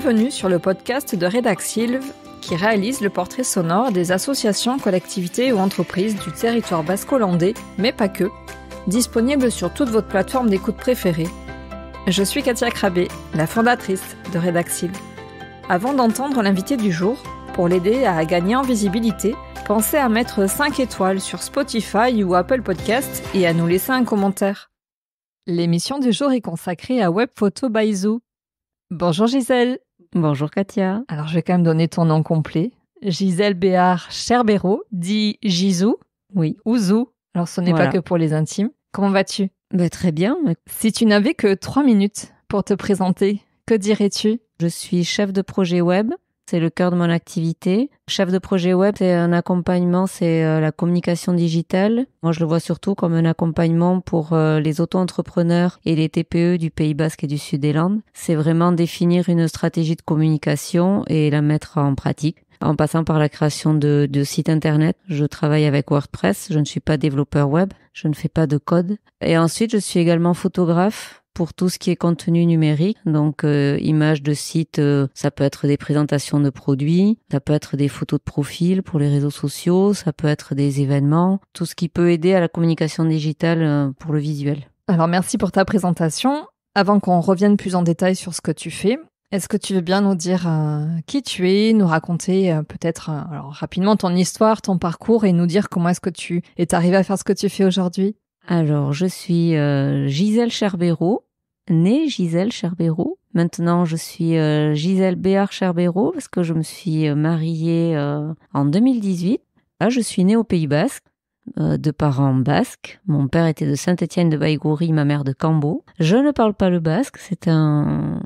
Bienvenue sur le podcast de Redaxilv qui réalise le portrait sonore des associations, collectivités ou entreprises du territoire basco-landais, mais pas que, disponible sur toute votre plateforme d'écoute préférée. Je suis Katia Krabbe, la fondatrice de Redaxilv. Avant d'entendre l'invité du jour, pour l'aider à gagner en visibilité, pensez à mettre 5 étoiles sur Spotify ou Apple Podcasts et à nous laisser un commentaire. L'émission du jour est consacrée à Web Photo by Zoo. Bonjour Gisèle. Bonjour Katia. Alors je vais quand même donner ton nom complet. Gisèle Béard-Cherbero, dit Gisou. Oui. Ou Zou. Alors ce n'est pas que pour les intimes. Comment vas-tu ? Très bien. Si tu n'avais que 3 minutes pour te présenter, que dirais-tu ? Je suis chef de projet web. C'est le cœur de mon activité. Chef de projet web, c'est un accompagnement, c'est la communication digitale. Moi, je le vois surtout comme un accompagnement pour les auto-entrepreneurs et les TPE du Pays Basque et du Sud des Landes. C'est vraiment définir une stratégie de communication et la mettre en pratique. En passant par la création de sites internet, je travaille avec WordPress, je ne suis pas développeur web, je ne fais pas de code. Et ensuite, je suis également photographe pour tout ce qui est contenu numérique, donc images de sites, ça peut être des présentations de produits, ça peut être des photos de profil pour les réseaux sociaux, ça peut être des événements, tout ce qui peut aider à la communication digitale pour le visuel. Alors merci pour ta présentation. Avant qu'on revienne plus en détail sur ce que tu fais, est-ce que tu veux bien nous dire qui tu es, nous raconter peut-être alors rapidement ton histoire, ton parcours et nous dire comment est-ce que tu es arrivée à faire ce que tu fais aujourd'hui ? Alors, je suis Gisèle Cherbero, née Gisèle Cherbero. Maintenant, je suis Gisèle Béard-Cherbero parce que je me suis mariée en 2018. Là, je suis née au Pays Basque, de parents basques. Mon père était de Saint-Étienne de Baïgoury, ma mère de Cambo. Je ne parle pas le basque, c'est un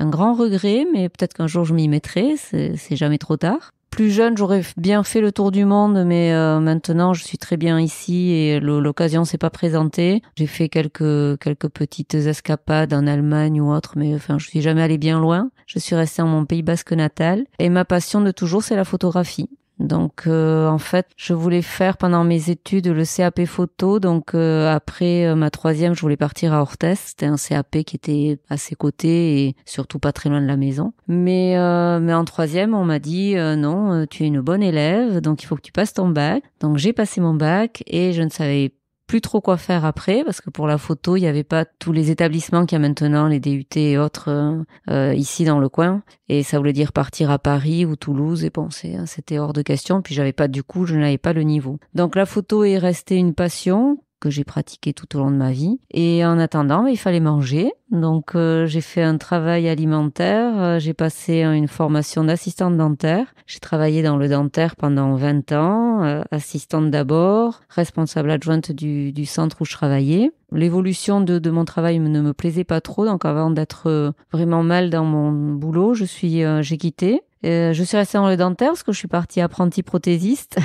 grand regret, mais peut-être qu'un jour je m'y mettrai, c'est jamais trop tard. Plus jeune, j'aurais bien fait le tour du monde, mais maintenant, je suis très bien ici et l'occasion s'est pas présentée. J'ai fait quelques petites escapades en Allemagne ou autre, mais enfin, je suis jamais allée bien loin. Je suis restée en mon Pays Basque natal et ma passion de toujours, c'est la photographie. Donc en fait, je voulais faire pendant mes études le CAP photo. Donc après ma troisième, je voulais partir à Orthez. C'était un CAP qui était à ses côtés et surtout pas très loin de la maison. Mais en troisième, on m'a dit non, tu es une bonne élève, donc il faut que tu passes ton bac. Donc j'ai passé mon bac et je ne savais plus trop quoi faire après parce que pour la photo, il n'y avait pas tous les établissements qu'il y a maintenant, les DUT et autres ici dans le coin. Et ça voulait dire partir à Paris ou Toulouse. Et bon, c'était hors de question. Puis je n'avais pas le niveau. Donc la photo est restée une passion que j'ai pratiquée tout au long de ma vie. Et en attendant, il fallait manger. Donc j'ai fait un travail alimentaire. J'ai passé une formation d'assistante dentaire. J'ai travaillé dans le dentaire pendant 20 ans, assistante d'abord, responsable adjointe du centre où je travaillais. L'évolution de mon travail ne me plaisait pas trop, donc avant d'être vraiment mal dans mon boulot, j'ai quitté. Je suis restée dans le dentaire parce que je suis partie apprentie prothésiste.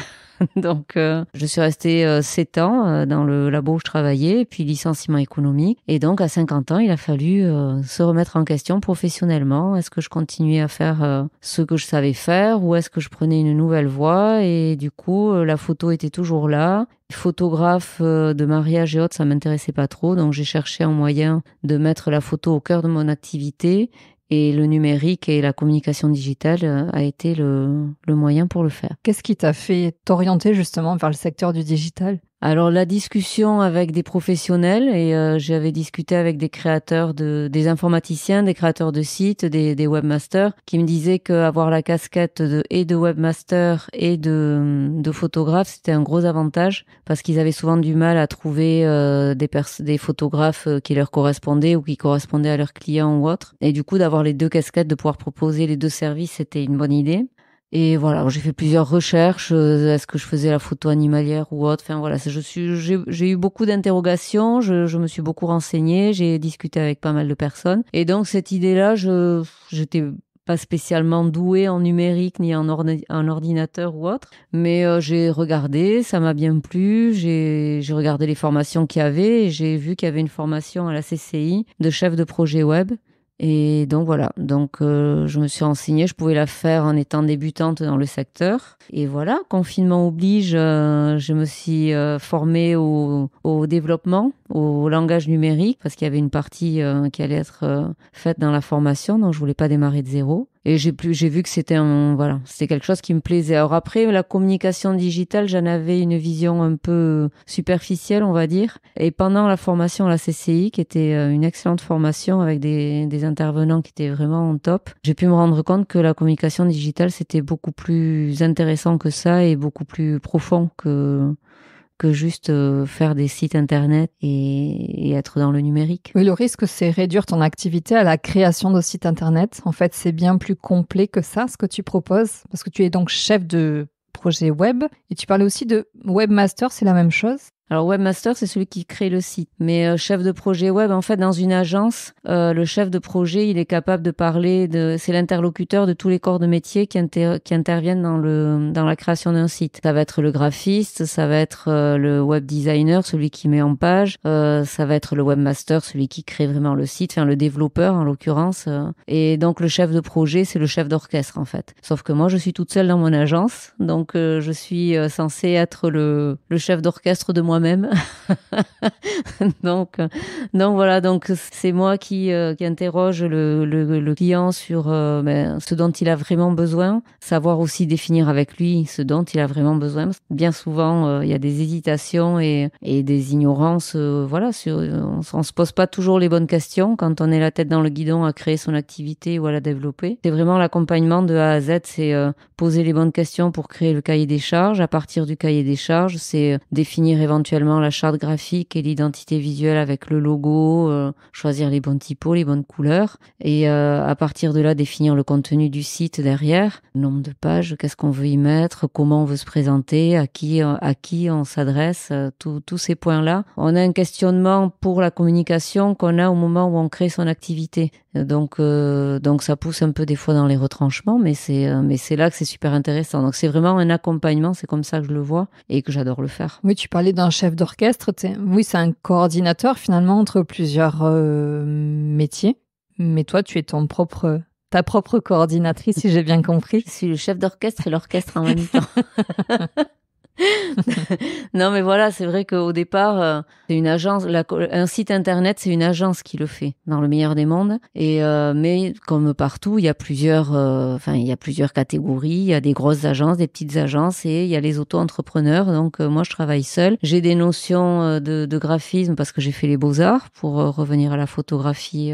Donc, je suis restée 7 ans dans le labo où je travaillais, puis licenciement économique. Et donc, à 50 ans, il a fallu se remettre en question professionnellement. Est-ce que je continuais à faire ce que je savais faire ou est-ce que je prenais une nouvelle voie ? Et du coup, la photo était toujours là. Photographe de mariage et autres, ça m'intéressait pas trop. Donc, j'ai cherché un moyen de mettre la photo au cœur de mon activité. Et le numérique et la communication digitale a été le moyen pour le faire. Qu'est-ce qui t'a fait t'orienter justement vers le secteur du digital ? Alors la discussion avec des professionnels et j'avais discuté avec des créateurs des informaticiens, des créateurs de sites, des webmasters qui me disaient qu'avoir la casquette de webmaster et de photographe, c'était un gros avantage parce qu'ils avaient souvent du mal à trouver des photographes qui leur correspondaient ou qui correspondaient à leurs clients ou autres. Et du coup d'avoir les deux casquettes, de pouvoir proposer les deux services, c'était une bonne idée. Et voilà, j'ai fait plusieurs recherches. Est-ce que je faisais la photo animalière ou autre ? Enfin voilà, j'ai eu beaucoup d'interrogations. Je me suis beaucoup renseignée. J'ai discuté avec pas mal de personnes. Et donc cette idée-là, j'étais pas spécialement douée en numérique ni en ordinateur ou autre, mais j'ai regardé, ça m'a bien plu. J'ai regardé les formations qu'il y avait et j'ai vu qu'il y avait une formation à la CCI de chef de projet web. Et donc voilà, donc je me suis renseignée, je pouvais la faire en étant débutante dans le secteur. Et voilà, confinement oblige, je me suis formée au développement, au langage numérique, parce qu'il y avait une partie qui allait être faite dans la formation, donc je voulais pas démarrer de zéro. Et j'ai vu que c'était c'était quelque chose qui me plaisait. Alors après, la communication digitale, j'en avais une vision un peu superficielle, on va dire. Et pendant la formation à la CCI, qui était une excellente formation avec des intervenants qui étaient vraiment top, j'ai pu me rendre compte que la communication digitale, c'était beaucoup plus intéressant que ça et beaucoup plus profond que juste faire des sites internet et être dans le numérique. Oui, le risque, c'est réduire ton activité à la création de sites internet. En fait, c'est bien plus complet que ça, ce que tu proposes, parce que tu es donc chef de projet web et tu parlais aussi de webmaster, c'est la même chose? Alors webmaster, c'est celui qui crée le site. Mais chef de projet web, en fait, dans une agence, le chef de projet, il est capable de parler c'est l'interlocuteur de tous les corps de métier qui interviennent dans la création d'un site. Ça va être le graphiste, ça va être le web designer, celui qui met en page, ça va être le webmaster, celui qui crée vraiment le site, enfin le développeur en l'occurrence. Et donc le chef de projet, c'est le chef d'orchestre en fait. Sauf que moi, je suis toute seule dans mon agence, donc je suis censée être le chef d'orchestre de moi-même. donc voilà, donc c'est moi qui interroge le client sur ce dont il a vraiment besoin, savoir aussi définir avec lui ce dont il a vraiment besoin. Bien souvent, il y a des hésitations et des ignorances. On se pose pas toujours les bonnes questions quand on est la tête dans le guidon à créer son activité ou à la développer. C'est vraiment l'accompagnement de A à Z, c'est poser les bonnes questions pour créer le cahier des charges. À partir du cahier des charges, c'est définir éventuellement la charte graphique et l'identité visuelle avec le logo, choisir les bons typos, les bonnes couleurs et à partir de là définir le contenu du site derrière, le nombre de pages, qu'est-ce qu'on veut y mettre, comment on veut se présenter, à qui on s'adresse, tous ces points-là. On a un questionnement pour la communication qu'on a au moment où on crée son activité. Donc ça pousse un peu des fois dans les retranchements, mais c'est là que c'est super intéressant. Donc c'est vraiment un accompagnement, c'est comme ça que je le vois et que j'adore le faire. Oui, tu parlais d'un chef d'orchestre. Oui, c'est un coordinateur finalement entre plusieurs métiers. Mais toi, tu es ta propre coordinatrice, si j'ai bien compris. Je suis le chef d'orchestre et l'orchestre en même temps. Non, mais voilà, c'est vrai qu'au départ, c'est une agence, un site internet, c'est une agence qui le fait, dans le meilleur des mondes. Et mais comme partout, il y a plusieurs catégories. Il y a des grosses agences, des petites agences, et il y a les auto-entrepreneurs. Donc moi, je travaille seule. J'ai des notions de graphisme parce que j'ai fait les beaux-arts pour revenir à la photographie.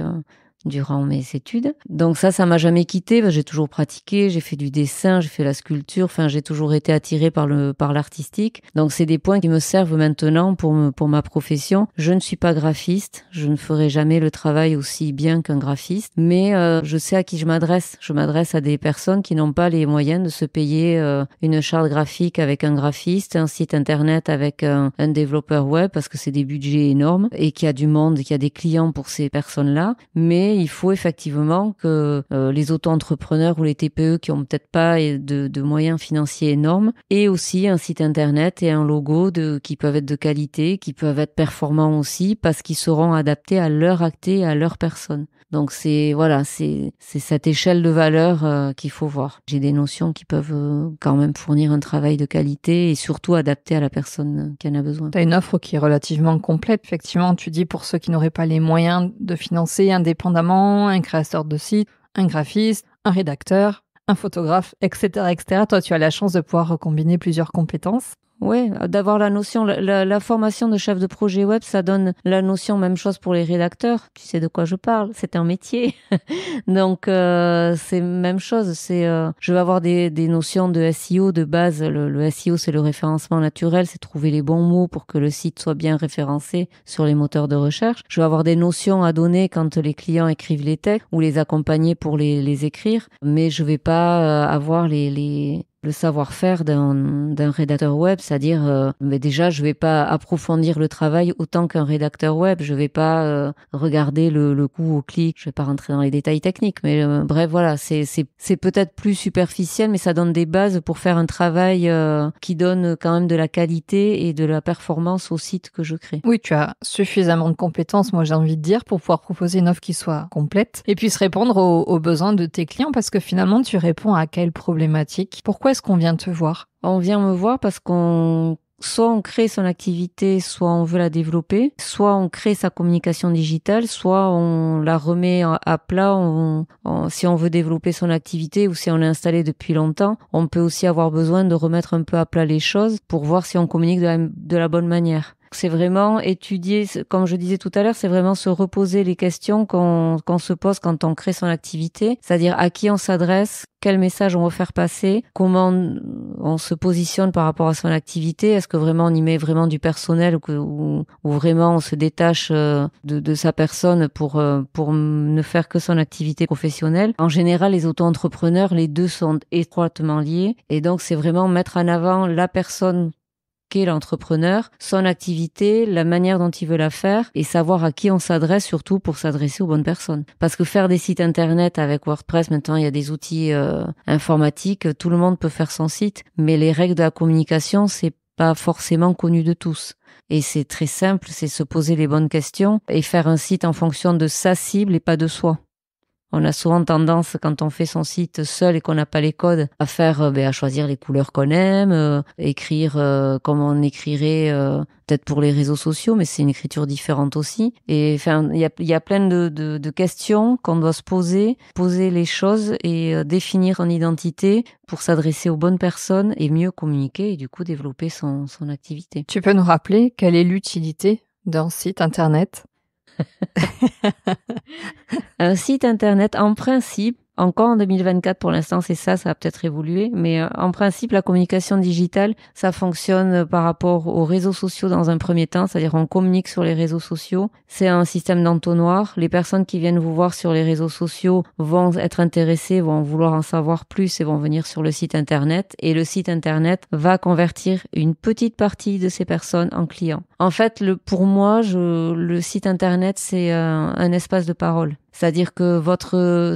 Durant mes études. Donc ça m'a jamais quitté. J'ai toujours pratiqué, j'ai fait du dessin, j'ai fait la sculpture. Enfin, j'ai toujours été attirée par l'artistique. Donc c'est des points qui me servent maintenant pour ma profession. Je ne suis pas graphiste. Je ne ferai jamais le travail aussi bien qu'un graphiste. Mais je sais à qui je m'adresse. Je m'adresse à des personnes qui n'ont pas les moyens de se payer une charte graphique avec un graphiste, un site internet avec un développeur web parce que c'est des budgets énormes et qu'il y a du monde, qu'il y a des clients pour ces personnes-là. Mais il faut effectivement que les auto-entrepreneurs ou les TPE qui ont peut-être pas de moyens financiers énormes aient aussi un site internet et un logo qui peuvent être de qualité, qui peuvent être performants aussi parce qu'ils seront adaptés à leur acté et à leur personne. Donc c'est cette échelle de valeur qu'il faut voir. J'ai des notions qui peuvent quand même fournir un travail de qualité et surtout adapté à la personne qui en a besoin. Tu as une offre qui est relativement complète. Effectivement, tu dis pour ceux qui n'auraient pas les moyens de financer indépendamment un créateur de site, un graphiste, un rédacteur, un photographe, etc., etc. Toi, tu as la chance de pouvoir combiner plusieurs compétences. Oui, d'avoir la notion, la formation de chef de projet web, ça donne la notion, même chose pour les rédacteurs. Tu sais de quoi je parle, c'est un métier. Donc, c'est même chose. Je vais avoir des notions de SEO de base. Le SEO, c'est le référencement naturel, c'est trouver les bons mots pour que le site soit bien référencé sur les moteurs de recherche. Je vais avoir des notions à donner quand les clients écrivent les textes ou les accompagner pour les écrire. Mais je vais pas avoir le savoir-faire d'un rédacteur web, c'est-à-dire mais déjà je vais pas approfondir le travail autant qu'un rédacteur web, je vais pas regarder le coût au clic, je vais pas rentrer dans les détails techniques, mais bref voilà, c'est peut-être plus superficiel, mais ça donne des bases pour faire un travail qui donne quand même de la qualité et de la performance au site que je crée. Oui, tu as suffisamment de compétences, moi j'ai envie de dire, pour pouvoir proposer une offre qui soit complète et puisse répondre aux besoins de tes clients, parce que finalement tu réponds à quelle problématique? Pourquoi est-ce qu'on vient te voir? On vient me voir parce soit on crée son activité, soit on veut la développer, soit on crée sa communication digitale, soit on la remet à plat. Si on veut développer son activité ou si on est installé depuis longtemps, on peut aussi avoir besoin de remettre un peu à plat les choses pour voir si on communique de la bonne manière. C'est vraiment étudier, comme je disais tout à l'heure, c'est vraiment se reposer les questions qu'on se pose quand on crée son activité, c'est-à-dire à qui on s'adresse, quel message on veut faire passer, comment on se positionne par rapport à son activité, est-ce que vraiment on y met vraiment du personnel ou vraiment on se détache de sa personne pour ne faire que son activité professionnelle. En général, les auto-entrepreneurs, les deux sont étroitement liés et donc c'est vraiment mettre en avant la personne qu'est l'entrepreneur, son activité, la manière dont il veut la faire et savoir à qui on s'adresse, surtout pour s'adresser aux bonnes personnes. Parce que faire des sites internet avec WordPress, maintenant il y a des outils informatiques, tout le monde peut faire son site, mais les règles de la communication, c'est pas forcément connu de tous. Et c'est très simple, c'est se poser les bonnes questions et faire un site en fonction de sa cible et pas de soi. On a souvent tendance, quand on fait son site seul et qu'on n'a pas les codes, à à choisir les couleurs qu'on aime, écrire comme on écrirait peut-être pour les réseaux sociaux, mais c'est une écriture différente aussi. Et enfin, il y a plein de questions qu'on doit se poser les choses et définir son identité pour s'adresser aux bonnes personnes et mieux communiquer et du coup développer son activité. Tu peux nous rappeler quelle est l'utilité d'un site internet? Un site internet, en principe, encore en 2024 pour l'instant, c'est ça va peut-être évoluer, mais en principe, la communication digitale, ça fonctionne par rapport aux réseaux sociaux dans un premier temps, c'est-à-dire on communique sur les réseaux sociaux. C'est un système d'entonnoir. Les personnes qui viennent vous voir sur les réseaux sociaux vont être intéressées, vont vouloir en savoir plus et vont venir sur le site internet. Et le site internet va convertir une petite partie de ces personnes en clients. En fait, pour moi, le site internet, c'est un espace de parole. C'est-à-dire que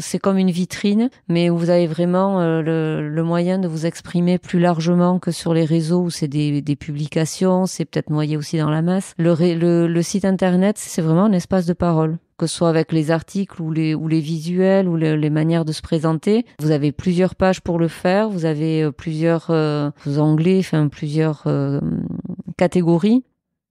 c'est comme une vitrine, mais où vous avez vraiment le moyen de vous exprimer plus largement que sur les réseaux où c'est des publications, c'est peut-être noyé aussi dans la masse. Le site internet, c'est vraiment un espace de parole. Que ce soit avec les articles ou les visuels ou les manières de se présenter. Vous avez plusieurs pages pour le faire, vous avez plusieurs onglets, plusieurs catégories.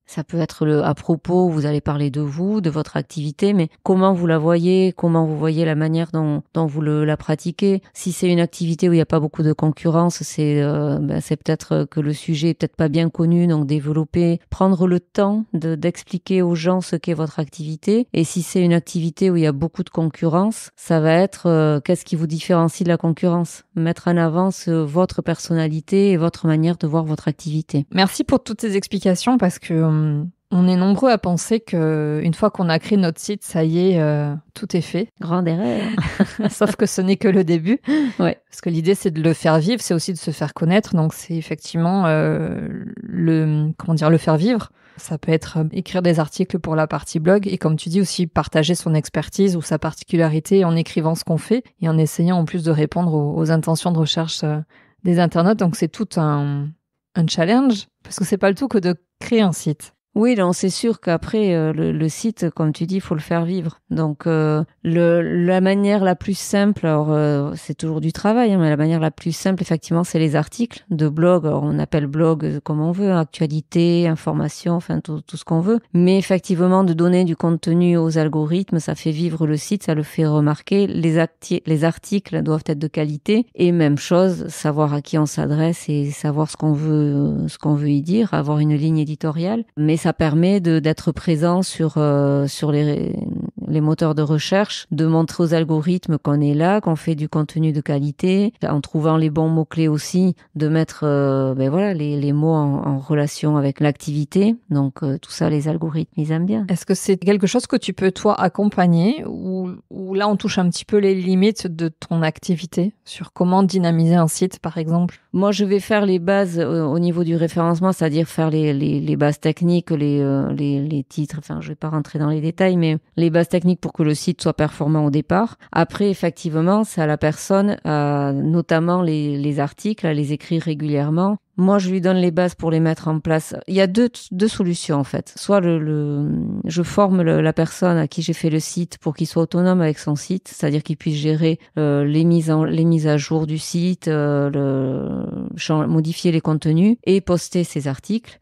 Ça peut être à propos, vous allez parler de vous, de votre activité, mais comment vous la voyez, comment vous voyez la manière dont vous la pratiquez. Si c'est une activité où il n'y a pas beaucoup de concurrence, c'est peut-être que le sujet est peut-être pas bien connu, donc développer, prendre le temps d'expliquer aux gens ce qu'est votre activité. Et si c'est une activité où il y a beaucoup de concurrence, ça va être qu'est-ce qui vous différencie de la concurrence. Mettre en avant votre personnalité et votre manière de voir votre activité. Merci pour toutes ces explications parce que on est nombreux à penser que une fois qu'on a créé notre site, ça y est, tout est fait. Grande erreur. Sauf que ce n'est que le début. Ouais. Parce que l'idée, c'est de le faire vivre, c'est aussi de se faire connaître. Donc, c'est effectivement le faire vivre. Ça peut être écrire des articles pour la partie blog et comme tu dis aussi partager son expertise ou sa particularité en écrivant ce qu'on fait et en essayant en plus de répondre aux intentions de recherche des internautes. Donc, c'est tout un challenge parce que c'est pas le tout que de créer un site. Oui, donc c'est sûr qu'après, le site, comme tu dis, il faut le faire vivre. Donc, la manière la plus simple, alors c'est toujours du travail, mais la manière la plus simple, effectivement, c'est les articles de blog. Alors, on appelle blog comme on veut, actualité, information, tout ce qu'on veut. Mais effectivement, de donner du contenu aux algorithmes, ça fait vivre le site, ça le fait remarquer. Les articles doivent être de qualité. Et même chose, savoir à qui on s'adresse et savoir ce qu'on veut y dire, avoir une ligne éditoriale. Mais ça permet d'être présent sur les moteurs de recherche, de montrer aux algorithmes qu'on est là, qu'on fait du contenu de qualité, en trouvant les bons mots-clés aussi, de mettre les mots en relation avec l'activité. Donc tout ça, les algorithmes, ils aiment bien. Est-ce que c'est quelque chose que tu peux, toi, accompagner ou là, on touche un petit peu les limites de ton activité sur comment dynamiser un site, par exemple? Moi, je vais faire les bases au niveau du référencement, c'est-à-dire faire les bases techniques, les titres. Enfin, je vais pas rentrer dans les détails, mais les bases techniques pour que le site soit performant au départ. Après, effectivement, c'est à la personne, notamment les articles, à les écrire régulièrement. Moi, je lui donne les bases pour les mettre en place. Il y a deux solutions, en fait. Soit je forme la personne à qui j'ai fait le site pour qu'il soit autonome avec son site, c'est-à-dire qu'il puisse gérer les mises à jour du site, modifier les contenus et poster ses articles.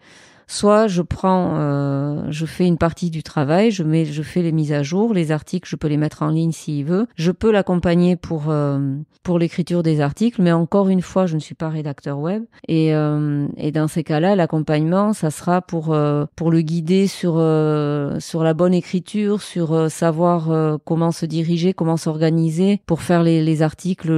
Soit je fais une partie du travail, je fais les mises à jour, les articles, je peux les mettre en ligne s'il veut. Je peux l'accompagner pour l'écriture des articles, mais encore une fois, je ne suis pas rédacteur web. Et dans ces cas-là, l'accompagnement, ça sera pour le guider sur la bonne écriture, sur savoir comment se diriger, comment s'organiser pour faire les articles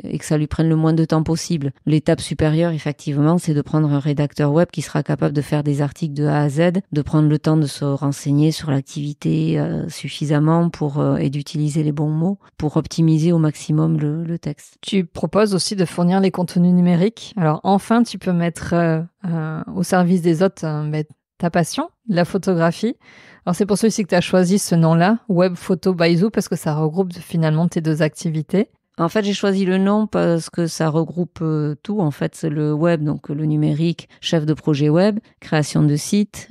et que ça lui prenne le moins de temps possible. L'étape supérieure, effectivement, c'est de prendre un rédacteur web qui sera capable de faire des articles de A à Z, de prendre le temps de se renseigner sur l'activité suffisamment et d'utiliser les bons mots pour optimiser au maximum le texte. Tu proposes aussi de fournir les contenus numériques. Alors enfin, tu peux mettre au service des autres ta passion, la photographie. Alors c'est pour ça aussi que tu as choisi ce nom-là, Web Photo by Zoo, parce que ça regroupe finalement tes deux activités. En fait, j'ai choisi le nom parce que ça regroupe tout. En fait, c'est le web, donc le numérique, chef de projet web, création de site,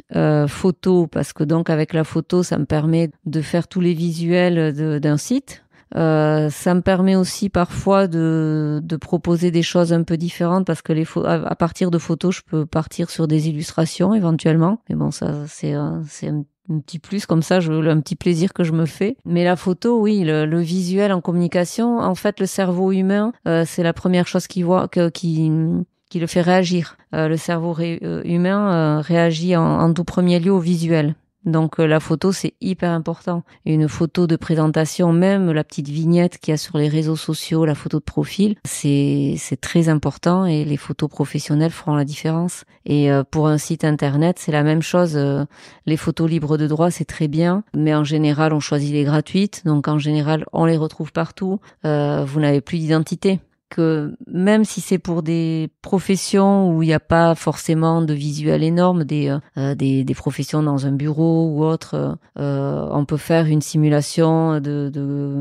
photo, parce que donc avec la photo, ça me permet de faire tous les visuels d'un site. Ça me permet aussi parfois de proposer des choses un peu différentes parce que à partir de photos, je peux partir sur des illustrations éventuellement. Mais bon, ça c'est un petit plus comme ça, un petit plaisir que je me fais. Mais la photo, oui, le visuel en communication, en fait, le cerveau humain, c'est la première chose qui le fait réagir. Le cerveau humain réagit en tout premier lieu au visuel. Donc la photo, c'est hyper important. Et une photo de présentation, même la petite vignette qu'il y a sur les réseaux sociaux, la photo de profil, c'est très important et les photos professionnelles feront la différence. Et pour un site internet, c'est la même chose. Les photos libres de droit, c'est très bien, mais en général, on choisit les gratuites. Donc en général, on les retrouve partout. Vous n'avez plus d'identité. Que même si c'est pour des professions où il n'y a pas forcément de visuel énorme, des professions dans un bureau ou autre, on peut faire une simulation de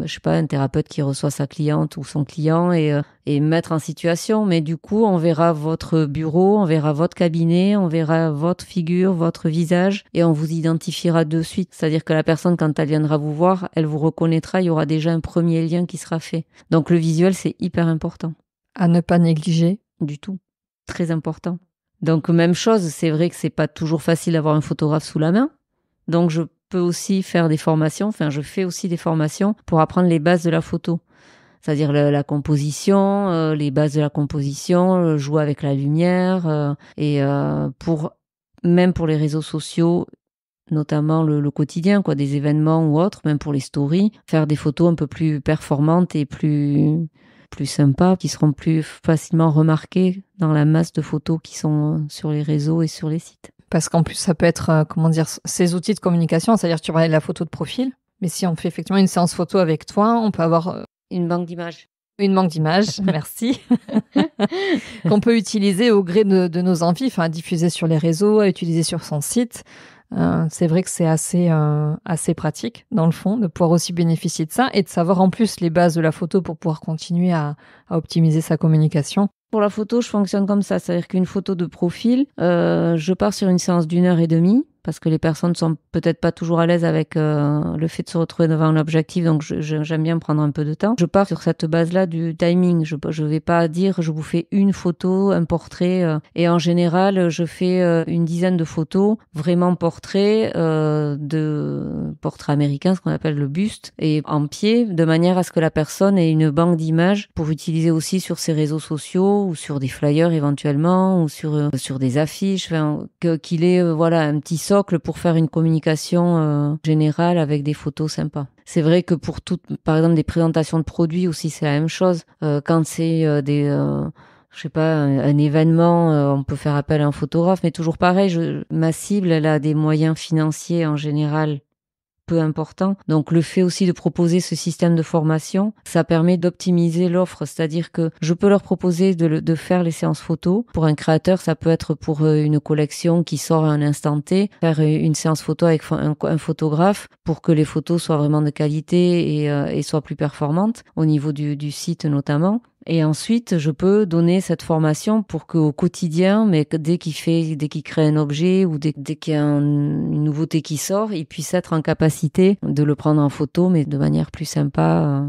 je sais pas, un thérapeute qui reçoit sa cliente ou son client et mettre en situation. Mais du coup, on verra votre bureau, on verra votre cabinet, on verra votre figure, votre visage et on vous identifiera de suite. C'est-à-dire que la personne, quand elle viendra vous voir, elle vous reconnaîtra, il y aura déjà un premier lien qui sera fait. Donc le visuel, c'est hyper important. À ne pas négliger. Du tout. Très important. Donc, même chose, c'est vrai que c'est pas toujours facile d'avoir un photographe sous la main. Donc, je peux aussi faire des formations. Je fais aussi des formations pour apprendre les bases de la photo. C'est-à-dire la composition, les bases de la composition, jouer avec la lumière, même pour les réseaux sociaux, notamment le quotidien, des événements ou autres, même pour les stories, faire des photos un peu plus performantes et plus sympas, qui seront plus facilement remarquées dans la masse de photos qui sont sur les réseaux et sur les sites. Parce qu'en plus, ça peut être, ces outils de communication, c'est-à-dire tu parlais de la photo de profil, mais si on fait effectivement une séance photo avec toi, on peut avoir... Une banque d'images. Une banque d'images, merci, qu'on peut utiliser au gré de nos envies, à diffuser sur les réseaux, à utiliser sur son site. C'est vrai que c'est assez pratique, dans le fond, de pouvoir aussi bénéficier de ça et de savoir en plus les bases de la photo pour pouvoir continuer à optimiser sa communication. Pour la photo, je fonctionne comme ça, c'est-à-dire qu'une photo de profil, je pars sur une séance d'1h30, parce que les personnes sont peut-être pas toujours à l'aise avec le fait de se retrouver devant un objectif, donc j'aime bien prendre un peu de temps. Je pars sur cette base-là du timing. Je vais pas dire je vous fais une photo, un portrait, et en général je fais une dizaine de photos, vraiment portraits, de portraits américains, ce qu'on appelle le buste, et en pied, de manière à ce que la personne ait une banque d'images pour utiliser aussi sur ses réseaux sociaux ou sur des flyers éventuellement ou sur des affiches, qu'il ait un petit socle socle pour faire une communication générale avec des photos sympas. C'est vrai que pour par exemple, des présentations de produits aussi, c'est la même chose. Quand c'est je sais pas, un événement, on peut faire appel à un photographe, mais toujours pareil, ma cible, elle a des moyens financiers en général peu important. Donc le fait aussi de proposer ce système de formation, ça permet d'optimiser l'offre, c'est-à-dire que je peux leur proposer de faire les séances photos. Pour un créateur, ça peut être pour une collection qui sort à un instant T, faire une séance photo avec un photographe pour que les photos soient vraiment de qualité et soient plus performantes au niveau du site notamment. Et ensuite, je peux donner cette formation pour qu'au quotidien, mais dès qu'il crée un objet ou dès qu'il y a une nouveauté qui sort, il puisse être en capacité de le prendre en photo, mais de manière plus sympa.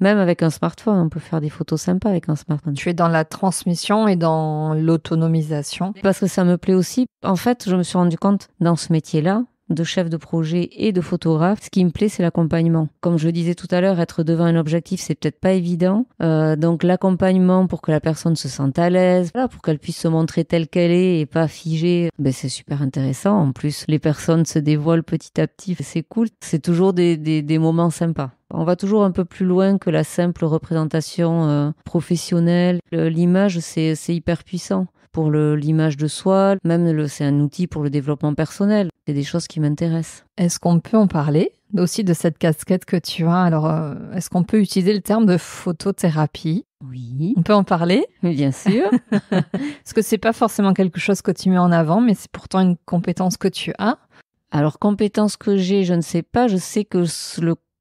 Même avec un smartphone, on peut faire des photos sympas avec un smartphone. Tu es dans la transmission et dans l'autonomisation. Parce que ça me plaît aussi. En fait, je me suis rendu compte dans ce métier-là, de chef de projet et de photographe, ce qui me plaît, c'est l'accompagnement. Comme je disais tout à l'heure, être devant un objectif, c'est peut-être pas évident. Donc l'accompagnement pour que la personne se sente à l'aise, voilà, pour qu'elle puisse se montrer telle qu'elle est et pas figée, c'est super intéressant. En plus, les personnes se dévoilent petit à petit, c'est cool. C'est toujours des moments sympas. On va toujours un peu plus loin que la simple représentation professionnelle. L'image, c'est hyper puissant. Pour l'image de soi, même c'est un outil pour le développement personnel. C'est des choses qui m'intéressent. Est-ce qu'on peut en parler aussi de cette casquette que tu as? Alors, est-ce qu'on peut utiliser le terme de photothérapie? Oui. On peut en parler? Bien sûr. Parce que c'est pas forcément quelque chose que tu mets en avant, mais c'est pourtant une compétence que tu as. Alors, compétence que j'ai, je ne sais pas. Je sais que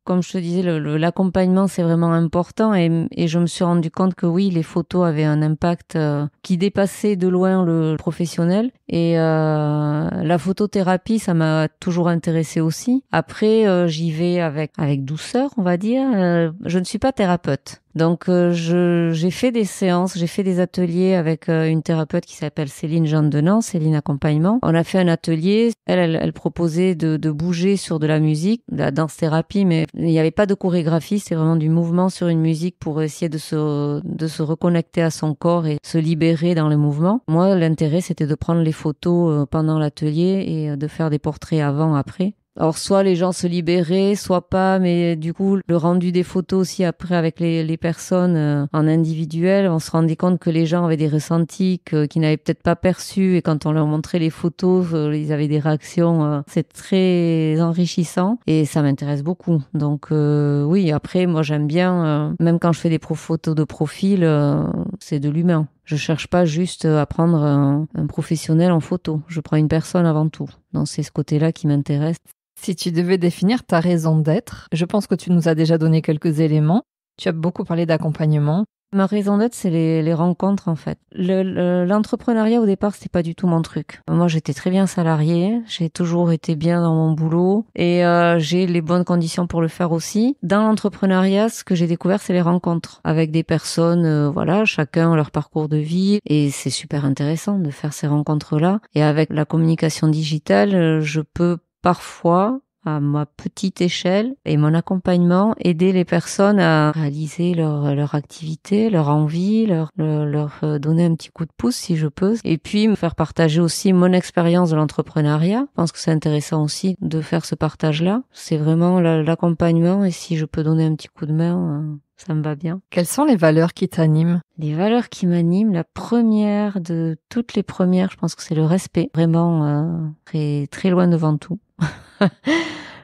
comme je te disais, l'accompagnement, c'est vraiment important et je me suis rendu compte que oui, les photos avaient un impact qui dépassait de loin le professionnel. Et la photothérapie, ça m'a toujours intéressée aussi. Après, j'y vais avec douceur, on va dire. Je ne suis pas thérapeute. Donc j'ai fait des séances, j'ai fait des ateliers avec une thérapeute qui s'appelle Céline Jeandenan, Céline Accompagnement. On a fait un atelier, elle proposait de bouger sur de la musique, de la danse-thérapie, mais il n'y avait pas de chorégraphie, c'est vraiment du mouvement sur une musique pour essayer de se reconnecter à son corps et se libérer dans le mouvement. Moi, l'intérêt, c'était de prendre les photos pendant l'atelier et de faire des portraits avant, après. Alors, soit les gens se libéraient, soit pas, mais du coup, le rendu des photos aussi après avec les personnes en individuel, on se rendait compte que les gens avaient des ressentis qu'ils n'avaient peut-être pas perçus et quand on leur montrait les photos, ils avaient des réactions. C'est très enrichissant et ça m'intéresse beaucoup. Donc, oui, après, moi, j'aime bien, même quand je fais des photos de profil, c'est de l'humain. Je cherche pas juste à prendre un professionnel en photo. Je prends une personne avant tout. Donc, c'est ce côté-là qui m'intéresse. Si tu devais définir ta raison d'être, je pense que tu nous as déjà donné quelques éléments. Tu as beaucoup parlé d'accompagnement. Ma raison d'être, c'est les rencontres, en fait. L'entrepreneuriat, au départ, c'était pas du tout mon truc. Moi, j'étais très bien salariée. J'ai toujours été bien dans mon boulot et j'ai les bonnes conditions pour le faire aussi. Dans l'entrepreneuriat, ce que j'ai découvert, c'est les rencontres avec des personnes, voilà, chacun leur parcours de vie et c'est super intéressant de faire ces rencontres-là. Et avec la communication digitale, je peux parfois, à ma petite échelle et mon accompagnement, aider les personnes à réaliser leur activité, leur envie, leur donner un petit coup de pouce si je peux. Et puis me faire partager aussi mon expérience de l'entrepreneuriat. Je pense que c'est intéressant aussi de faire ce partage-là. C'est vraiment l'accompagnement et si je peux donner un petit coup de main, ça me va bien. Quelles sont les valeurs qui t'animent? Les valeurs qui m'animent, la première de toutes les premières, je pense que c'est le respect. Vraiment très, très loin devant tout.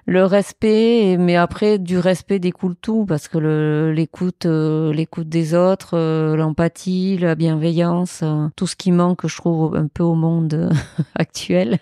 Le respect, mais après du respect découle tout parce que l'écoute des autres, l'empathie, la bienveillance, tout ce qui manque, je trouve un peu au monde actuel.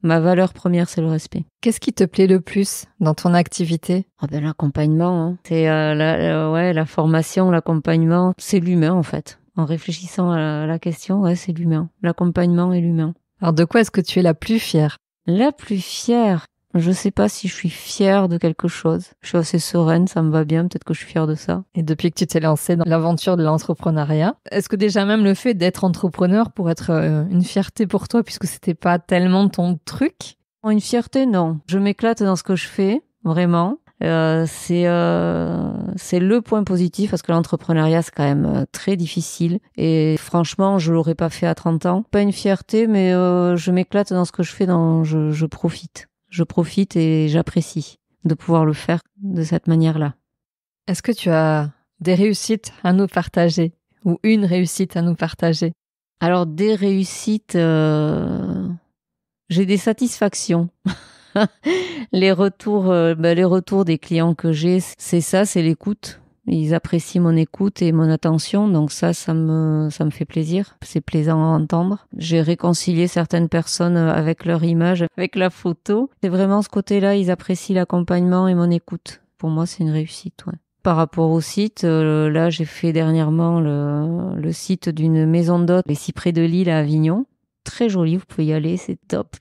Ma valeur première, c'est le respect. Qu'est-ce qui te plaît le plus dans ton activité? L'accompagnement, hein. C'est la formation, l'accompagnement, c'est l'humain en fait. En réfléchissant à la question, c'est l'humain, l'accompagnement et l'humain. Alors de quoi est-ce que tu es la plus fière? La plus fière, je sais pas si je suis fière de quelque chose. Je suis assez sereine, ça me va bien, peut-être que je suis fière de ça. Et depuis que tu t'es lancée dans l'aventure de l'entrepreneuriat, est-ce que déjà même le fait d'être entrepreneur pourrait être une fierté pour toi puisque c'était pas tellement ton truc? Une fierté, non. Je m'éclate dans ce que je fais, vraiment. C'est le point positif parce que l'entrepreneuriat, c'est quand même très difficile. Et franchement, je l'aurais pas fait à 30 ans. Pas une fierté, mais je m'éclate dans ce que je fais. Je profite. Je profite et j'apprécie de pouvoir le faire de cette manière-là. Est-ce que tu as des réussites à nous partager ou une réussite à nous partager? Alors, des réussites, j'ai des satisfactions. Les retours des clients que j'ai, c'est l'écoute. Ils apprécient mon écoute et mon attention, donc ça me fait plaisir. C'est plaisant à entendre. J'ai réconcilié certaines personnes avec leur image, avec la photo. C'est vraiment ce côté-là, ils apprécient l'accompagnement et mon écoute. Pour moi, c'est une réussite, ouais. Par rapport au site, là, j'ai fait dernièrement le site d'une maison d'hôtes, les Cyprès de Lille à Avignon. Très joli, vous pouvez y aller, c'est top.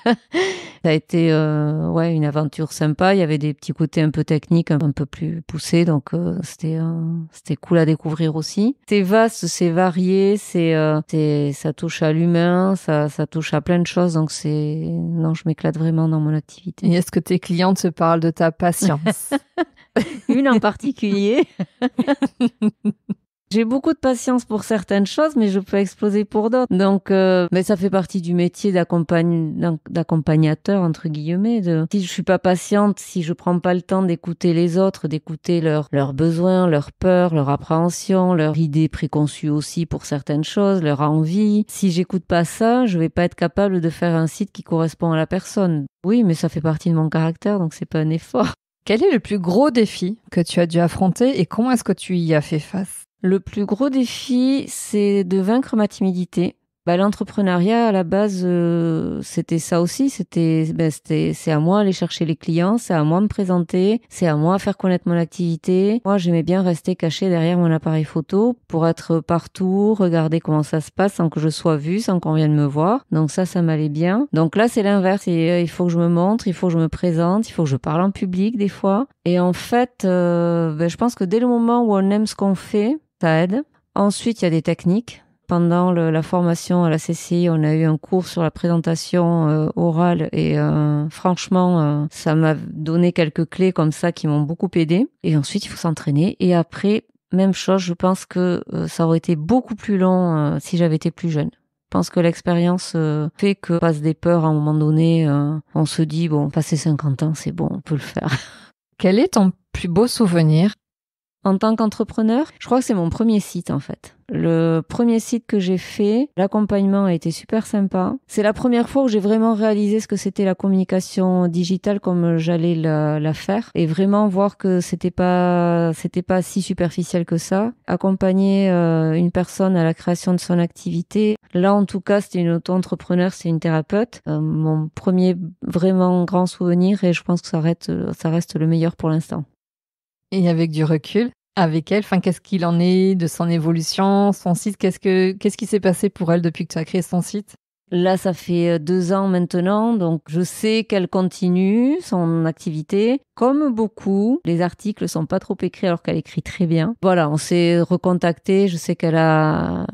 Ça a été une aventure sympa. Il y avait des petits côtés un peu techniques, un peu plus poussés, donc c'était cool à découvrir aussi. C'est vaste, c'est varié, ça touche à l'humain, ça touche à plein de choses, donc je m'éclate vraiment dans mon activité. Et est-ce que tes clientes te parlent de ta patience? Une en particulier. J'ai beaucoup de patience pour certaines choses, mais je peux exploser pour d'autres. Donc, mais ça fait partie du métier d'accompagnateur, entre guillemets. Si je suis pas patiente, si je prends pas le temps d'écouter les autres, d'écouter leurs besoins, leurs peurs, leurs appréhensions, leurs idées préconçues aussi pour certaines choses, leurs envies. Si j'écoute pas ça, je vais pas être capable de faire un site qui correspond à la personne. Oui, mais ça fait partie de mon caractère, donc c'est pas un effort. Quel est le plus gros défi que tu as dû affronter et comment est-ce que tu y as fait face? Le plus gros défi, c'est de vaincre ma timidité. L'entrepreneuriat, à la base, c'était ça aussi. C'est à moi aller chercher les clients, c'est à moi me présenter, c'est à moi faire connaître mon activité. Moi, j'aimais bien rester cachée derrière mon appareil photo pour être partout, regarder comment ça se passe sans que je sois vue, sans qu'on vienne me voir. Donc ça m'allait bien. Donc là, c'est l'inverse. Il faut que je me montre, il faut que je me présente, il faut que je parle en public des fois. Et en fait, je pense que dès le moment où on aime ce qu'on fait, ça aide. Ensuite, il y a des techniques. Pendant la formation à la CCI, on a eu un cours sur la présentation orale et franchement, ça m'a donné quelques clés comme ça qui m'ont beaucoup aidé. Et ensuite, il faut s'entraîner. Et après, même chose, je pense que ça aurait été beaucoup plus long si j'avais été plus jeune. Je pense que l'expérience fait que passe des peurs à un moment donné. On se dit, bon, passé 50 ans, c'est bon, on peut le faire. Quel est ton plus beau souvenir? En tant qu'entrepreneur, je crois que c'est mon premier site en fait. Le premier site que j'ai fait, l'accompagnement a été super sympa. C'est la première fois où j'ai vraiment réalisé ce que c'était la communication digitale comme j'allais la faire et vraiment voir que c'était pas si superficiel que ça. Accompagner une personne à la création de son activité. Là en tout cas, c'était une auto-entrepreneur, c'est une thérapeute. Mon premier vraiment grand souvenir et je pense que ça reste le meilleur pour l'instant. Et avec du recul, avec elle, qu'est-ce qu'il en est de son évolution, son site, qu'est-ce qui s'est passé pour elle depuis que tu as créé son site? Là, ça fait 2 ans maintenant, donc je sais qu'elle continue son activité. Comme beaucoup, les articles sont pas trop écrits alors qu'elle écrit très bien. Voilà, on s'est recontacté, je sais qu'elle a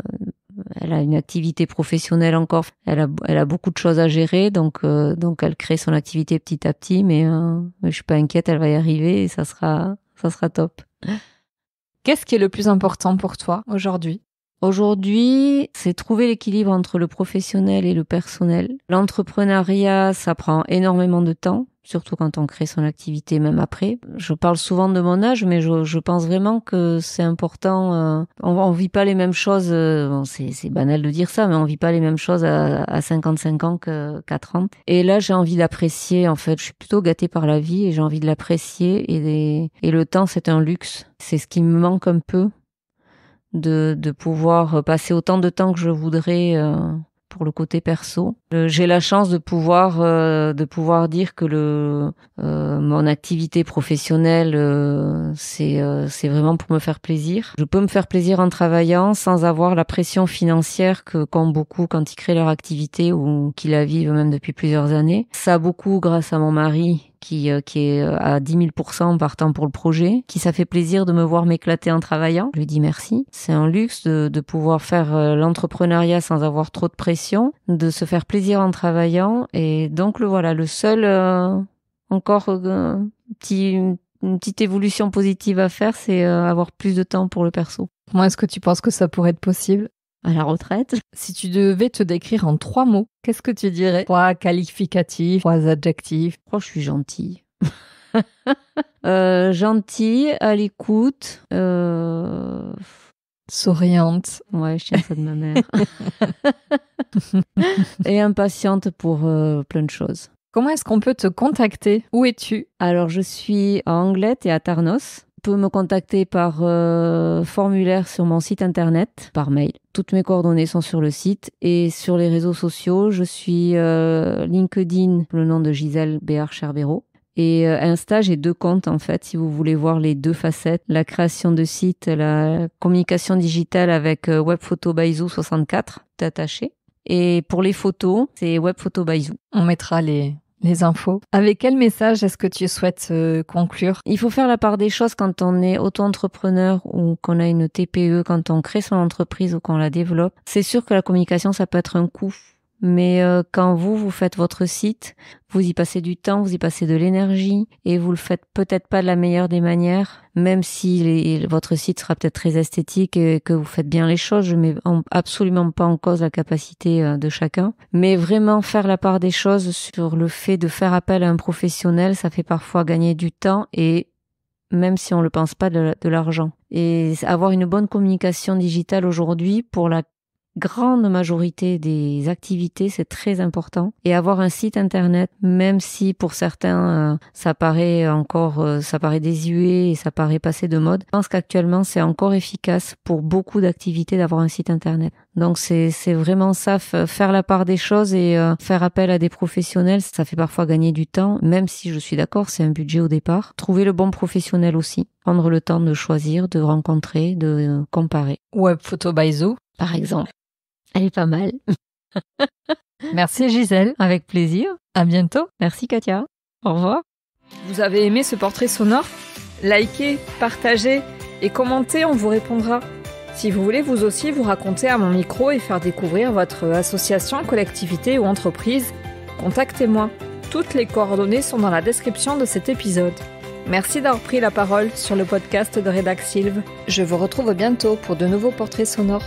une activité professionnelle encore. Elle a beaucoup de choses à gérer, donc elle crée son activité petit à petit, mais je suis pas inquiète, elle va y arriver et ça sera top. Qu'est-ce qui est le plus important pour toi aujourd'hui? Aujourd'hui, c'est trouver l'équilibre entre le professionnel et le personnel. L'entrepreneuriat, ça prend énormément de temps, surtout quand on crée son activité, même après. Je parle souvent de mon âge, mais je pense vraiment que c'est important. On vit pas les mêmes choses. Bon, c'est banal de dire ça, mais on vit pas les mêmes choses à 55 ans qu'à 30. Et là, j'ai envie d'apprécier. En fait, je suis plutôt gâtée par la vie et j'ai envie de l'apprécier. Et le temps, c'est un luxe. C'est ce qui me manque un peu. De pouvoir passer autant de temps que je voudrais pour le côté perso. J'ai la chance de pouvoir dire que mon activité professionnelle c'est vraiment pour me faire plaisir. Je peux me faire plaisir en travaillant sans avoir la pression financière qu'ont beaucoup quand ils créent leur activité ou qui la vivent même depuis plusieurs années. Ça beaucoup grâce à mon mari qui est à 10 000% partant pour le projet, qui ça fait plaisir de me voir m'éclater en travaillant. Je lui dis merci. C'est un luxe de pouvoir faire l'entrepreneuriat sans avoir trop de pression, de se faire plaisir en travaillant. Et donc le seul petit une petite évolution positive à faire, c'est avoir plus de temps pour le perso. Comment est-ce que tu penses que ça pourrait être possible? À la retraite. Si tu devais te décrire en 3 mots, qu'est-ce que tu dirais? 3 qualificatifs, 3 adjectifs. Je suis gentille. Gentille, à l'écoute. Souriante. Ouais, je tiens ça de ma mère. Et impatiente pour plein de choses. Comment est-ce qu'on peut te contacter? Où es-tu? Alors, je suis à Anglet et à Tarnos. On peut me contacter par formulaire sur mon site internet, par mail. Toutes mes coordonnées sont sur le site. Et sur les réseaux sociaux, je suis LinkedIn, le nom de Gisèle Béard-Cherbero. Et Insta, j'ai 2 comptes en fait, si vous voulez voir les 2 facettes. La création de site, la communication digitale avec Webphoto Baizou 64, tout attaché. Et pour les photos, c'est Webphoto Baizou. On mettra les infos. Avec quel message est-ce que tu souhaites conclure? Il faut faire la part des choses quand on est auto-entrepreneur ou qu'on a une TPE, quand on crée son entreprise ou qu'on la développe. C'est sûr que la communication, ça peut être un coût. Mais quand vous faites votre site, vous y passez du temps, vous y passez de l'énergie et vous le faites peut-être pas de la meilleure des manières, même si votre site sera peut-être très esthétique et que vous faites bien les choses. Je mets absolument pas en cause la capacité de chacun, mais vraiment faire la part des choses sur le fait de faire appel à un professionnel, ça fait parfois gagner du temps et même si on le pense pas de l'argent. Et avoir une bonne communication digitale aujourd'hui pour la grande majorité des activités, c'est très important. Et avoir un site internet, même si pour certains ça paraît désuet et ça paraît passé de mode, je pense qu'actuellement c'est encore efficace pour beaucoup d'activités d'avoir un site internet. Donc c'est vraiment ça, faire la part des choses et faire appel à des professionnels, ça fait parfois gagner du temps, même si je suis d'accord, c'est un budget au départ. Trouver le bon professionnel aussi, prendre le temps de choisir, de rencontrer, de comparer. Webphoto Baizou, par exemple. Elle est pas mal. Merci Gisèle. Avec plaisir. À bientôt. Merci Katia. Au revoir. Vous avez aimé ce portrait sonore? Likez, partagez et commentez, on vous répondra. Si vous voulez vous aussi vous raconter à mon micro et faire découvrir votre association, collectivité ou entreprise, contactez-moi. Toutes les coordonnées sont dans la description de cet épisode. Merci d'avoir pris la parole sur le podcast de Rédac Sylve. Je vous retrouve bientôt pour de nouveaux portraits sonores.